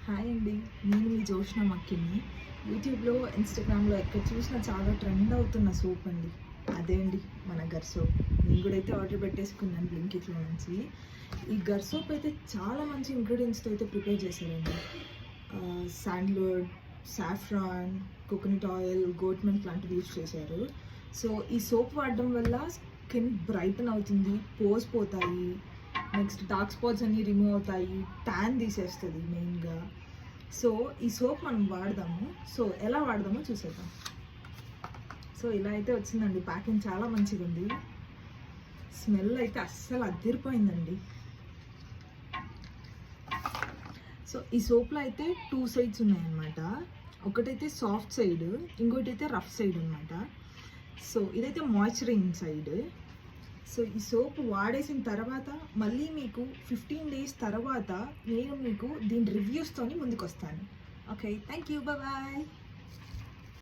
Hi అండి, నేను మీ జోష్న మక్కిని. యూట్యూబ్లో, ఇన్స్టాగ్రామ్లో ఎక్కడ చూసినా చాలా ట్రెండ్ అవుతున్న సోప్ అండి. అదే అండి మన గర్ సోప్. నేను కూడా అయితే ఆర్డర్ పెట్టేసుకున్నాను బ్లింకిట్లో నుంచి. ఈ గర్ సోప్ అయితే చాలా మంచి ఇంగ్రీడియంట్స్తో అయితే ప్రిపేర్ చేశారండి. Sandalwood, saffron, coconut oil, goat milk లాంటివి యూజ్ చేశారు. సో ఈ సోప్ వాడడం వల్ల స్కిన్ బ్రైటన్ అవుతుంది, పోర్స్ పోతాయి, నెక్స్ట్ డార్క్ స్పాట్స్ అన్నీ రిమూవ్ అవుతాయి, ట్యాన్ తీసేస్తుంది మెయిన్గా. సో ఈ సోప్ మనం వాడదాము. సో ఎలా వాడదామో చూసేద్దాం. సో ఇలా అయితే వచ్చిందండి, ప్యాకింగ్ చాలా మంచిగా ఉంది. స్మెల్ అయితే అస్సలు అదిరిపోయిందండి. సో ఈ సోప్లో అయితే 2 సైడ్స్ ఉన్నాయన్నమాట. ఒకటైతే సాఫ్ట్ సైడ్, ఇంకోటి అయితే రఫ్ సైడ్ అనమాట. సో ఇదైతే మాయిశ్చరింగ్ సైడ్. సో ఈ సోప్ వాడేసిన తర్వాత మళ్ళీ మీకు 15 డేస్ తర్వాత నేను మీకు దీని రివ్యూస్తోని ముందుకు వస్తాను. Okay, thank you, bye.